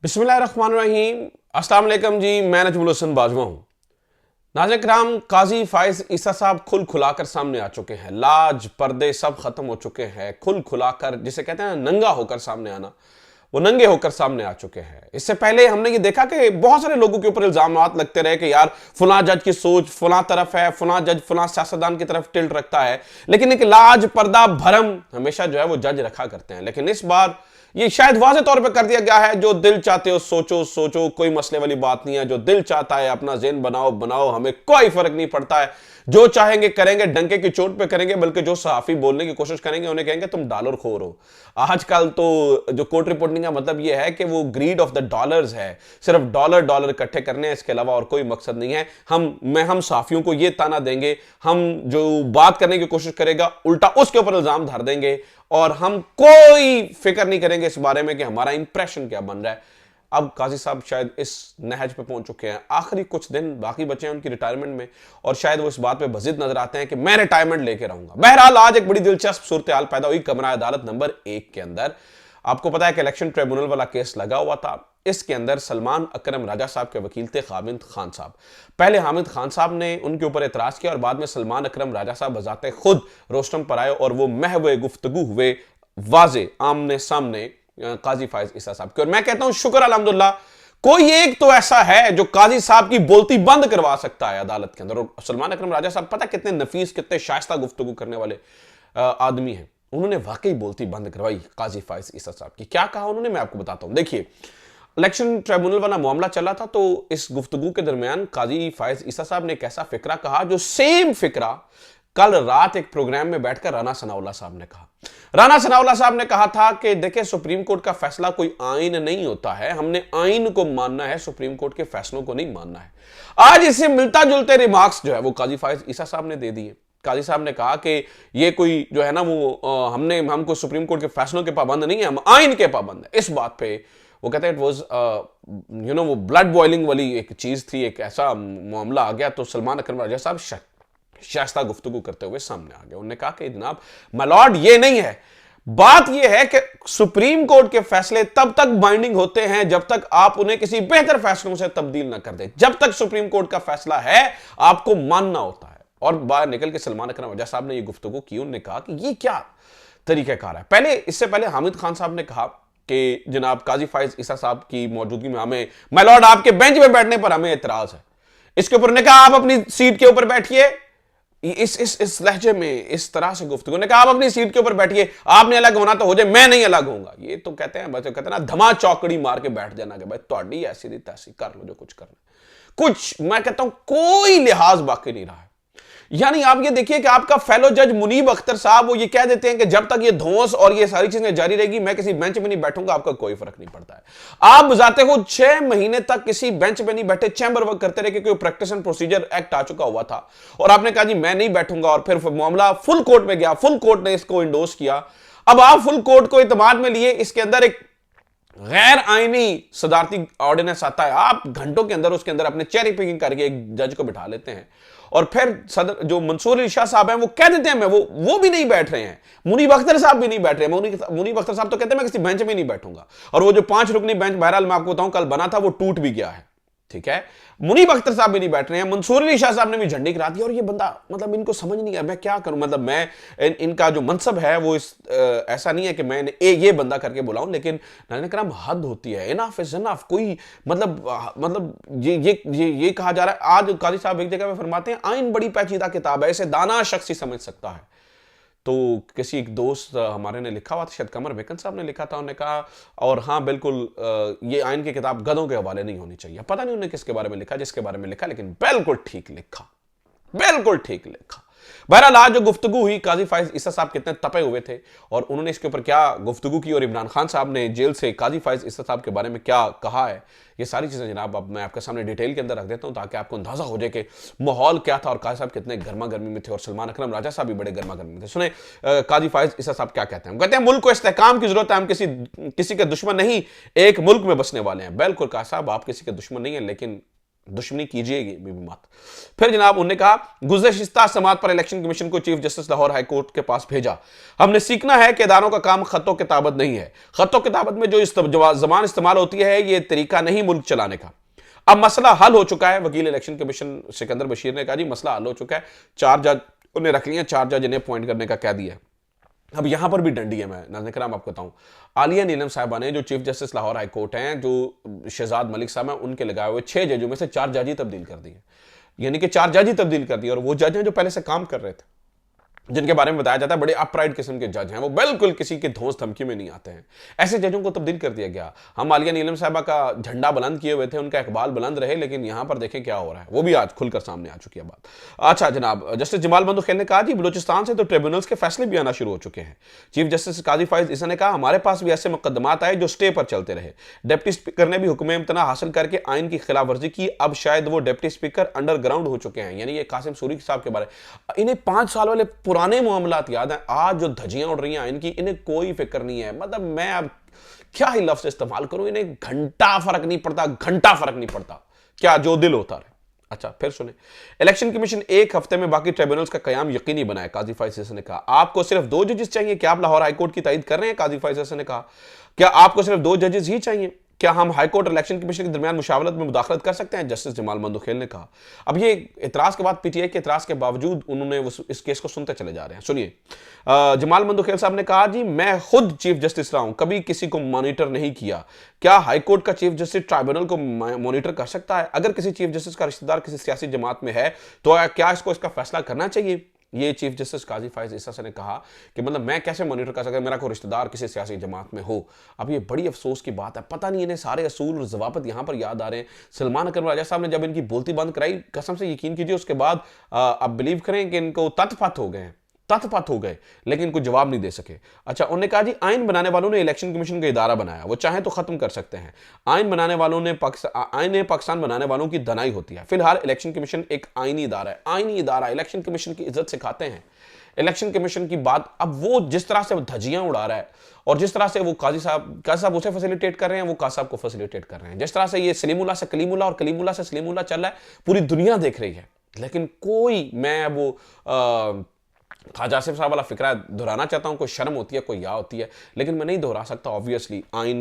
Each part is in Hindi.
बिस्मिल्लाहिर्रहमानिर्रहीम। अस्सलाम वालेकुम जी, मैं नजमुल हसन बाजवा हूं। नाज़रीन किराम, काजी फाइज ईसा साहब खुल खुलाकर सामने आ चुके हैं। लाज पर्दे सब खत्म हो चुके हैं। खुल खुलाकर, जिसे कहते हैं नंगा होकर सामने आना, वो नंगे होकर सामने आ चुके हैं। इससे पहले हमने ये देखा कि बहुत सारे लोगों के ऊपर इल्जामात लगते रहे कि यार फुला जज की सोच फुला तरफ है, फुला जज फुला सियासतदान की तरफ टिल्ट रखता है, लेकिन एक लाज पर्दा भरम हमेशा जो है वो जज रखा करते हैं। लेकिन इस बार ये शायद वाज़ेह तौर पे कर दिया गया है, जो दिल चाहते हो सोचो सोचो, कोई मसले वाली बात नहीं है। जो दिल चाहता है अपना ज़हन बनाओ बनाओ, हमें कोई फर्क नहीं पड़ता है। जो चाहेंगे करेंगे, डंके की चोट पे करेंगे, बल्कि जो सहाफी बोलने की कोशिश करेंगे उन्हें कहेंगे तुम डॉलर खोर हो। आजकल तो जो कोर्ट रिपोर्टिंग का मतलब यह है कि वो ग्रीड ऑफ द डॉलर्स है, सिर्फ डॉलर डॉलर इकट्ठे करने हैं, इसके अलावा और कोई मकसद नहीं है। हम सहाफियों को यह ताना देंगे, हम जो बात करने की कोशिश करेगा उल्टा उसके ऊपर इल्जाम धर देंगे, और हम कोई फिक्र नहीं करेंगे इस बारे में कि हमारा इंप्रेशन क्या बन रहा है। अब काजी साहब शायद इस नहज पे पहुंच चुके हैं। आखिरी कुछ दिन बाकी बचे हैं उनकी रिटायरमेंट में, और शायद वो इस बात पे बजिद नजर आते हैं कि मैं रिटायरमेंट लेके रहूंगा। बहरहाल आज एक बड़ी दिलचस्प सूरत हाल पैदा हुई कमरा अदालत नंबर 1 के अंदर। आपको पता है कि इलेक्शन ट्रिब्यूनल वाला केस लगा हुआ था। इसके अंदर सलमान अकरम राजा साहब के वकील थे हामिद खान साहब। पहले हामिद खान साहब ने उनके ऊपर एतराज किया, और बाद में सलमान अकरम राजा साहब बजाते खुद रोस्टम पर आए, और वो महव गुफ्तगू हुए वाजे आमने सामने काजी फाइज ईसा साहब के। और मैं कहता हूं शुक्र अल्हम्दुलिल्लाह, कोई एक तो ऐसा है जो काजी साहब की बोलती बंद करवा सकता है अदालत के अंदर। और सलमान अकरम राजा साहब पता कितने नफीस, कितने शाइस्ता गुफ्तगू करने वाले आदमी हैं। उन्होंने वाकई बोलती बंद करवाई काजी फाइज ईसा साहब की। क्या कहा उन्होंने, मैं आपको बताता हूं। देखिए, इलेक्शन ट्रिब्यूनल वाला मामला चला था, तो इस गुफ्तगू के दरमियान काजी फाइज ईसा साहब ने एक ऐसा फिक्रा कहा जो सेम फिक्रा कल रात एक प्रोग्राम में बैठकर राना सनाउल्लाह साहब ने कहा। राना सनाउल्लाह साहब ने कहा था कि देखिए, सुप्रीम कोर्ट का फैसला कोई आइन नहीं होता है, हमने आइन को मानना है, सुप्रीम कोर्ट के फैसलों को नहीं मानना है। आज इससे मिलता जुलते रिमार्क्स जो है वो काजी फाइज ईसा साहब ने दे दिए। काजी साहब ने कहा कि ये कोई जो है ना वो हमको सुप्रीम कोर्ट के फैसलों के पाबंद नहीं है, हम आइन के पाबंद है। इस बात पे वो कहते हैं इट वाज वो ब्लड बॉइलिंग वाली एक चीज थी, एक ऐसा मामला आ गया। तो सलमान अकरम राजा साहब शाइस्ता गुफ्तगू करते हुए सामने आ गए। उन्होंने कहा कि जनाब माय लॉर्ड, ये नहीं है, बात यह है कि सुप्रीम कोर्ट के फैसले तब तक बाइंडिंग होते हैं जब तक आप उन्हें किसी बेहतर फैसलों से तब्दील ना कर दे। जब तक सुप्रीम कोर्ट का फैसला है आपको मानना होता है। और बाहर निकल के सलमान अकरम राजा साहब ने यह गुफ्तगू की। उन्होंने कहा कि यह क्या तरीकाकार है। इससे पहले हामिद खान साहब ने कहा कि जनाब काजी फाइज ईसा साहब की मौजूदगी में हमें, माय लॉर्ड, आपके बेंच में बैठने पर हमें एतराज है। इसके ऊपर ने कहा आप अपनी सीट के ऊपर बैठिए। इस लहजे में इस तरह से गुफ्तगू ने कहा आप अपनी सीट के ऊपर बैठिए, आपने अलग होना तो हो जाए, मैं नहीं अलग होऊंगा। ये तो कहते हैं बच्चे कहते हैं ना, धमा चौकड़ी मार के बैठ जाना कि भाई तोड़ी ऐसी दी तैसी कर लो जो कुछ करना। कुछ मैं कहता हूं कोई लिहाज बाकी नहीं रहा है। यानी आप ये देखिए कि आपका फेलो जज मुनीब अख्तर साहब वो ये कह देते हैं कि जब तक ये धौंस और ये सारी चीजें जारी रहेगी मैं किसी बेंच में नहीं बैठूंगा, आपका कोई फर्क नहीं पड़ता है। आप बजाते हो 6 महीने तक किसी बेंच पे नहीं बैठे, चैंबर वर्क करते रहे, क्योंकि प्रैक्टिस एंड प्रोसीजर एक्ट आ चुका हुआ था, और आपने कहा जी मैं नहीं बैठूंगा, और फिर मामला फुल कोर्ट में गया, फुल कोर्ट ने इसको इंडोर्स किया। अब आप फुल कोर्ट को इत्मीनान में लिए, इसके अंदर एक गैर आईनी सदारती ऑर्डिनेंस आता है, आप घंटों के अंदर उसके अंदर अपने चेरी पिकिंग करके एक जज को बिठा लेते हैं, और फिर सदर जो मंसूर अली शाह साहब हैं वो कह देते हैं मैं वो भी नहीं बैठ रहे हैं, मुनीब अख्तर साहब भी नहीं बैठ रहे हैं। मुनीब अख्तर साहब तो कहते हैं मैं किसी बेंच में नहीं बैठूंगा, और वो जो 5 रुकनी बेंच बहरहाल मैं आपको बताऊं कल बना था वो टूट भी गया है, ठीक है। मुनीब अख्तर साहब भी नहीं बैठ रहे हैं, मंसूर अली शाह साहब ने भी झंडी गिरा दी, और ये बंदा मतलब इनको समझ नहीं है मैं क्या करूं। मतलब मैं इनका जो मनसब है वो ऐसा नहीं है कि मैं ये बंदा करके बुलाऊं, लेकिन नाज़रीन करम हद होती है, इनफ इज इनफ। कोई मतलब ये कहा जा रहा है। आज काजी साहब एक जगह पे फरमाते हैं आइन बड़ी पेचीदा किताब है, इसे दाना शख्स ही समझ सकता है। तो किसी एक दोस्त हमारे ने लिखा हुआ था, शायद कमर बेकन साहब ने लिखा था, उन्होंने कहा और हाँ बिल्कुल ये आइन की किताब गधों के हवाले नहीं होनी चाहिए। पता नहीं उन्होंने किसके बारे में लिखा, जिसके बारे में लिखा, लेकिन बिल्कुल ठीक लिखा, बिल्कुल ठीक लिखा। बहरहाल आज जो गुफ्तगू हुई, काजी फाइज ईसा साहब कितने तपे हुए थे और उन्होंने इसके ऊपर क्या गुफ्तगू की, और इमरान खान साहब ने जेल से काजी फाइज ईसा साहब के बारे में क्या कहा है, ये सारी चीजें जनाब अब मैं आपके सामने डिटेल के अंदर रख देता हूं ताकि आपको अंदाजा हो जाए कि माहौल क्या था और काजी साहब कितने गर्मा गर्मी में थे, और सलमान अकरम राजा साहब भी बड़े गर्मा गर्मी में थे। सुने काजी फाइज ईसा साहब क्या कहते हैं। कहते हैं मुल्क को इस्तेहकाम की जरूरत है, हम किसी के दुश्मन नहीं, एक मुल्क में बसने वाले हैं। बिल्कुल काजी साहब आप किसी के दुश्मन नहीं है, लेकिन दुश्मनी कीजिएगी भी मत। फिर जनाब उन्होंने कहा, गुज़श्ता समात पर इलेक्शन कमीशन को chief justice Lahore high court के पास भेजा। हमने सीखना है कि इदारों का काम खतों किताबत नहीं है। खतों किताबत में जो जबान इस्तेमाल होती है, यह तरीका नहीं मुल्क चलाने का। अब मसला हल हो चुका है। वकील इलेक्शन कमीशन सिकंदर बशीर ने कहा, जी मसला हल हो चुका है, 4 जज उन्हें रख लिए, 4 जज इन्हें अपॉइंट करने का कह दिया। अब यहां पर भी डंडी है। मैं नाज़रीन कराम आपको बताऊं, आलिया नीलम साहिबा ने, जो chief justice Lahore high court हैं, जो शहजाद मलिक साहब हैं, उनके लगाए हुए 6 जजों में से 4 जज ही तब्दील कर दिए। यानी कि 4 जज ही तब्दील कर दिए, और वो जज हैं जो पहले से काम कर रहे थे, जिनके बारे में बताया जाता है बड़े अपराइट किस्म के जज हैं, वो बिल्कुल किसी के धौंस धमकी में नहीं आते हैं। ऐसे जजों को तब्दील कर दिया गया। हम आलिया नीलम साहिबा का झंडा बुलंद किए हुए थे, उनका इकबाल बुलंद रहे, लेकिन यहां पर देखें क्या हो रहा है, वो भी आज खुलकर सामने आ चुकी है बात। अच्छा जनाब, जस्टिस जमाल बंदो खेल ने कहा, जी बलूचिस्तान से तो ट्रिब्यूनल्स के फैसले भी आना शुरू हो चुके हैं। चीफ जस्टिस काजी फाइज ईसा ने कहा, हमारे पास भी ऐसे मुकदमात आए जो स्टे पर चलते रहे। डिप्टी स्पीकर ने भी हुक्म इम्तना हासिल करके आइन की खिलाफ वर्जी की। अब शायद वो डिप्टी स्पीकर अंडरग्राउंड हो चुके हैं। यानी ये कासिम सूरी साहब के बारे में, इन्हें 5 साल वाले पुराने मामलात याद है। आज जो धज्जियां उड़ रही हैं इनकी, इन्हें कोई फिक्र नहीं है। मतलब मैं अब क्या ही लफ्ज इस्तेमाल करूं, इन्हें घंटा फर्क नहीं पड़ता, घंटा फर्क नहीं पड़ता, क्या जो दिल होता रहे। अच्छा फिर सुने, इलेक्शन कमीशन 1 हफ्ते में बाकी ट्रिब्यूनल्स का कयाम यकीनी बनाए, काजी फाइज ईसा ने कहा। आपको सिर्फ 2 जजेस चाहिए, क्या आप लाहौर हाईकोर्ट की तायद कर रहे हैं? काजी फाइज ईसा ने कहा, क्या आपको सिर्फ 2 जजेस ही चाहिए? क्या हम हाईकोर्ट और इलेक्शन कमीशन के दरमियान मुशावरत में मुदाखलत कर सकते हैं? जस्टिस जमाल मंदोखेल ने कहा। अब ये इतराज के बाद, पीटीआई के इतराज के बावजूद उन्होंने इस केस को सुनते चले जा रहे हैं। सुनिए, जमाल मंदोखेल साहब ने कहा, जी मैं खुद चीफ जस्टिस रहा हूं, कभी किसी को मॉनिटर नहीं किया। क्या हाईकोर्ट का चीफ जस्टिस ट्राइब्यूनल को मॉनिटर कर सकता है? अगर किसी चीफ जस्टिस का रिश्तेदार किसी सियासी जमात में है तो क्या इसको इसका फैसला करना चाहिए? ये चीफ जस्टिस काजी फाइज ईसा ने कहा कि मतलब मैं कैसे मॉनिटर कर सकता, मेरा कोई रिश्तेदार किसी सियासी जमात में हो। अब ये बड़ी अफसोस की बात है, पता नहीं इन्हें सारे असूल और जवाबत यहां पर याद आ रहे हैं। सलमान अकबर राजा साहब ने जब इनकी बोलती बंद कराई, कसम से यकीन कीजिए उसके बाद आप बिलीव करें कि इनको तत्पथ हो गए, तत्पथ हो गए, लेकिन कोई जवाब नहीं दे सके। अच्छा, उन्होंने कहा, जी आइन बनाने वालों ने इलेक्शन कमीशन का इदारा बनाया, वो चाहे तो खत्म कर सकते हैं। आइन बनाने वालों ने पाकिस्तान बनाने वालों की दनाई होती है। फिलहाल इलेक्शन कमीशन एक आइनी इदारा है, आइनी इदारा। इलेक्शन कमीशन की इज्जत सिखाते हैं। इलेक्शन कमीशन की बात, अब वो जिस तरह से धज्जियां उड़ा रहा है और जिस तरह से वो काजी साहब उसे फैसिलिटेट कर रहे हैं, वो काजी साहब को फैसिलिटेट कर रहे हैं। जिस तरह से ये सलीमुल्लाह से कलीमुल्लाह और कलीमुल्लाह से सलीमुल्लाह चल रहा है, पूरी दुनिया देख रही है, लेकिन कोई, मैं वो ख्वाजा आसिफ साहब वाला फिक्रा दोहराना चाहता हूं, कोई शर्म होती है, कोई या होती है, लेकिन मैं नहीं दोहरा सकता। ऑब्वियसली आइन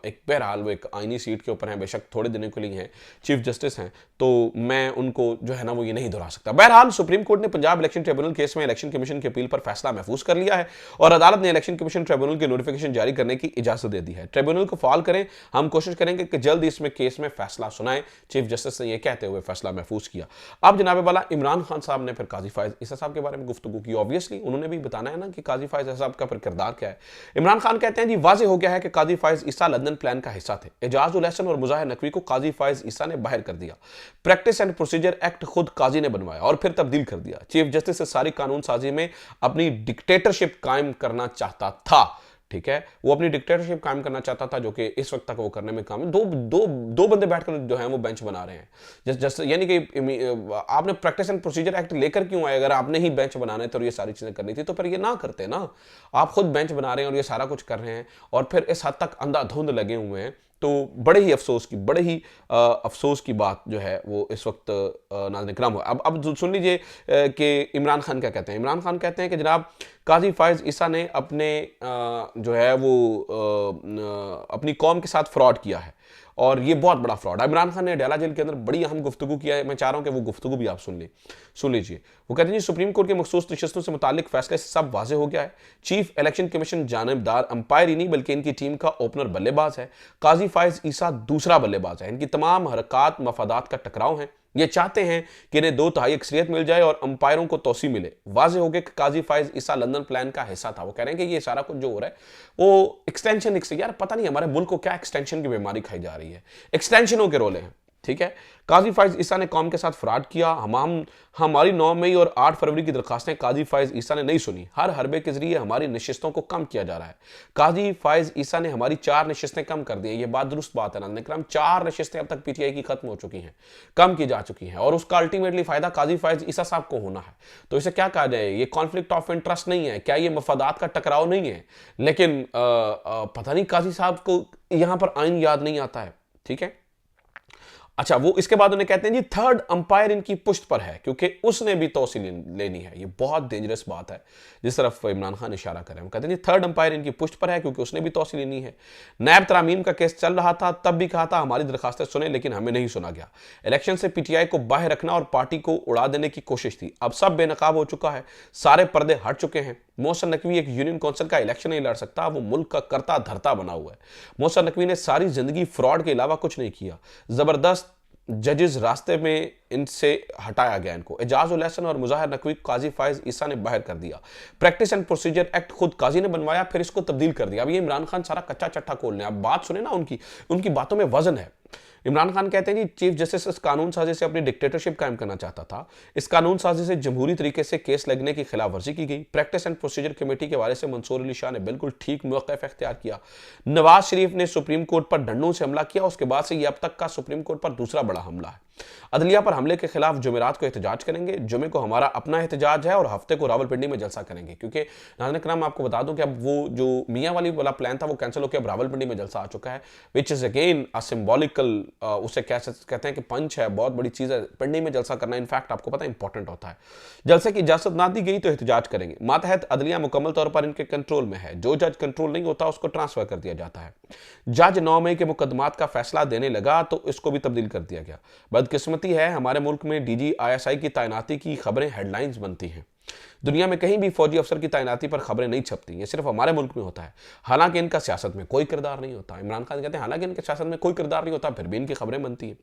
एक, बहरहाल वो एक आइनी सीट के ऊपर है, बेशक थोड़े दिनों के लिए हैं, चीफ जस्टिस हैं, तो मैं उनको जो है ना वो ये नहीं दोहरा सकता। बहरहाल सुप्रीम कोर्ट ने पंजाब इलेक्शन ट्रिब्यूनल केस में इलेक्शन कमीशन की अपील पर फैसला महफूज कर लिया है और अदालत ने इलेक्शन कमीशन ट्रिब्यूनल की नोटिफिकेशन जारी करने की इजाजत दे दी है। ट्रिब्यूनल को फाल करें, हम कोशिश करेंगे कि जल्द इसमें केस में फैसला सुनाएं, चीफ जस्टिस ने यह कहते हुए फैसला महफूज किया। अब जनाब वाला इमरान खान साहब ने फिर काजी फाइज ईसा साहब के बारे में गुफ्तगू की। ऑब्वियसली उन्होंने भी बताना है ना कि काजी फाइज ईसा साहब का फिर किरदार क्या है। इमरान खान कहते हैं, जी वाज़ेह हो गया है कि काजी फाइज ईसा लंदन प्लान का हिस्सा थे। एजाज उल एहसन और मुजाहिर नकवी को काजी फाइज ईसा ने बाहर कर दिया। प्रैक्टिस एंड प्रोसीजर एक्ट खुद काजी ने बनवाया और फिर तब्दील कर दिया। चीफ जस्टिस से सारी कानून साजी में अपनी डिक्टेटरशिप कायम करना चाहता था। ठीक है, वो अपनी डिक्टेटरशिप कायम करना चाहता था, जो कि इस वक्त तक वो करने में काम, दो बंदे बैठकर जो है वो बेंच बना रहे हैं। जैसे यानी कि आपने प्रैक्टिस एंड प्रोसीजर एक्ट लेकर क्यों आए? अगर आपने ही बेंच बनाने थे और ये सारी चीजें करनी थी तो फिर ये ना करते ना। आप खुद बेंच बना रहे हैं और ये सारा कुछ कर रहे हैं और फिर इस हद तक अंधाधुंध लगे हुए हैं, तो बड़े ही अफसोस की बात जो है वो इस वक्त नाज़रीन किराम हो। अब सुन लीजिए कि इमरान खान क्या कहते हैं। इमरान खान कहते हैं कि जनाब काजी फाइज ईसा ने अपने जो है वो अपनी कौम के साथ फ्रॉड किया है और ये बहुत बड़ा फ्रॉड है। इमरान खान ने डयाला जेल के अंदर बड़ी अहम गुफ्तगू किया है, मैं चाह रहा हूं कि वो गुफ्तगू भी आप सुन लीजिए। वो कहते हैं, सुप्रीम कोर्ट के मखसूस नशिस्तों से मुताल्लिक फैसले से सब वाज़ेह हो गया है। चीफ इलेक्शन कमीशन जानिबदार अंपायर ही नहीं बल्कि इनकी टीम का ओपनर बल्लेबाज है। काजी फाइज ईसा दूसरा बल्लेबाज है। इनकी तमाम हरकत मफादात का टकराव है। ये चाहते हैं कि इन्हें 2/3 अक्सरियत मिल जाए और अंपायरों को तोसी मिले। वाज़ेह हो गया कि काजी फाइज ईसा लंदन प्लान का हिस्सा था। वो कह रहे हैं कि ये सारा कुछ जो हो रहा है वो एक्सटेंशन, यार पता नहीं हमारे मुल्क को क्या एक्सटेंशन की बीमारी खाई जा रही है, एक्सटेंशनों के रोले हैं। ठीक है, काजी फाइज ईसा ने कौम के साथ फ्रॉड किया। हमारी 9 मई और 8 फरवरी की दरखास्तें काजी फाइज ईसा ने नहीं सुनी। हर हरबे के जरिए हमारी नशिस्तों को कम किया जा रहा है। काजी फाइज ईसा ने हमारी 4 नशिस्तें कम कर दी हैं। ये बात दुरुस्त बात है नाज़रीन किराम, 4 नशिस्तें अब तक पीटीआई की खत्म हो चुकी हैं, कम की जा चुकी हैं और उसका अल्टीमेटली फायदा काजी फाइज ईसा साहब को होना है। तो इसे क्या कहा जाए, ये कॉन्फ्लिक्ट ऑफ इंटरेस्ट नहीं है, क्या ये मफादात का टकराव नहीं है, लेकिन पता नहीं काजी साहब को यहां पर आइन याद नहीं आता है। ठीक है, अच्छा, वो इसके बाद उन्हें कहते हैं जी थर्ड अंपायर इनकी पुश्त पर है क्योंकि उसने भी तौसी लेनी है। ये बहुत डेंजरस बात है जिस तरफ इमरान खान इशारा कर रहे हैं। वो कहते हैं जी थर्ड अंपायर इनकी पुश्त पर है क्योंकि उसने भी तौसी लेनी है। नैब तरामीम का केस चल रहा था, तब भी कहा था हमारी दरखास्तें सुने, लेकिन हमें नहीं सुना गया। इलेक्शन से पीटीआई को बाहर रखना और पार्टी को उड़ा देने की कोशिश थी। अब सब बेनकाब हो चुका है, सारे पर्दे हट चुके हैं। मोहसिन नकवी एक यूनियन काउंसिल का इलेक्शन नहीं लड़ सकता, वो मुल्क का करता धरता बना हुआ है। मोहसिन नकवी ने सारी जिंदगी फ्रॉड के अलावा कुछ नहीं किया। जबरदस्त जजेस रास्ते में इनसे हटाया गया। इनको एजाज उल हसन और मुजाहिर नकवी काजी फायज ईसा ने बाहर कर दिया। प्रैक्टिस एंड प्रोसीजर एक्ट खुद काजी ने बनवाया, फिर इसको तब्दील कर दिया। अब ये इमरान खान सारा कच्चा चट्टा खोल रहे हैं। अब बात सुने ना, उनकी बातों में वजन है। इमरान खान कहते हैं जी चीफ जस्टिस इस कानून साजी से अपनी डिक्टेटरशिप कायम करना चाहता था। इस कानून साजी से जमहूरी तरीके से केस लगने की खिलाफ वर्जी की गई। प्रैक्टिस एंड प्रोसीजर कमेटी के हवाले से मंसूर अली शाह ने बिल्कुल ठीक मौक़िफ़ इख्तियार किया। नवाज शरीफ ने सुप्रीम कोर्ट पर डंडों से हमला किया, उसके बाद से ये अब तक का सुप्रीम कोर्ट पर दूसरा बड़ा हमला है। अदलिया पर हमले के खिलाफ जुमेरात को एहतजाज करेंगे। जुमे को हमारा अपना एहतजाज है और हफ्ते को रावलपिंडी में जलसा करेंगे, क्योंकि नाज़रीन किराम आपको बता दूं कि अब वो जो मियाँ वाली वाला प्लान था वो कैंसिल होकर अब रावलपिंडी में जलसा आ चुका है, which is again a symbolical, उसे कहते हैं कि पंच है, बहुत बड़ी चीज़ है। पिंडी में जलसा करना इनफैक्ट आपको पता है इंपॉर्टेंट होता है। जलसे की इजाजत ना दी गई तो एहतजाज करेंगे। मातहत अदलिया मुकम्मल तौर पर इनके कंट्रोल में है। जो जज कंट्रोल नहीं होता उसको ट्रांसफर कर दिया जाता है। जज 9 मई के मुकदमात का फैसला देने लगा तो इसको भी तब्दील कर दिया गया। बदकिस्मती है हमारे मुल्क में डीजी आईएसआई की तैनाती की खबरें हेडलाइंस बनती हैं। दुनिया में कहीं भी फौजी अफसर की तैनाती पर खबरें नहीं छपती, ये सिर्फ हमारे मुल्क में होता है। हालांकि इनका सियासत में कोई किरदार नहीं होता। इमरान खान कहते हैं हालांकि इनके सियासत में कोई किरदार नहीं होता, फिर भी इनकी खबरें बनती हैं।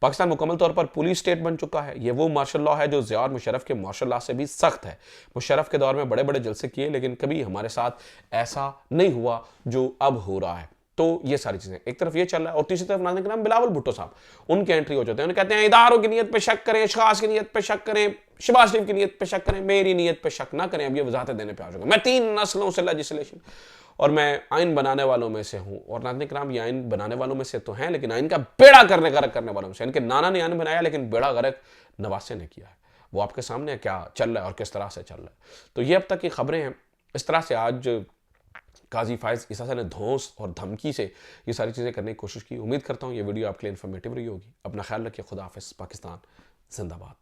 पाकिस्तान मुकम्मल तौर पर पुलिस स्टेट बन चुका है। ये वो मार्शल लॉ है जो ज़िया और मुशर्रफ के मार्शल लॉ से भी सख्त है। मुशर्रफ के दौर में बड़े बड़े जलसे किए, लेकिन कभी हमारे साथ ऐसा नहीं हुआ जो अब हो रहा है। तो ये सारी चीजें एक तरफ ये चल रहा है, और तीसरी तरफ नाज़रीन किराम बिलावल भुट्टो साहब, उनके एंट्री हो जाते हैं। उन्हें कहते हैं इदारों की नीयत पे शक करें, अशखास की नीयत पे शक करें, शहबाज शरीफ की नीयत पे शक करें, मेरी नीयत पे शक ना करें। अब ये वजाहतें देने पे आ चुका। मैं 3 नस्लों से लेजिस्लेशन और मैं आइन बनाने वालों में से हूं। और नाज़रीन किराम ये आइन बनाने वालों में से तो हैं, लेकिन आइन का बेड़ा गर्क करने वालों में से। इनके नाना ने आइन बनाया, लेकिन बेड़ा गर्क नवासे ने किया है। वो आपके सामने है क्या चल रहा है और किस तरह से चल रहा है। तो ये अब तक की खबरें हैं। इस तरह से आज काजी फायज ईसा ने धौंस और धमकी से ये सारी चीज़ें करने की कोशिश की। उम्मीद करता हूँ ये वीडियो आपके लिए इन्फॉर्मेटिव रही होगी। अपना ख्याल रखिए। खुदा हाफिज़। पाकिस्तान जिंदाबाद।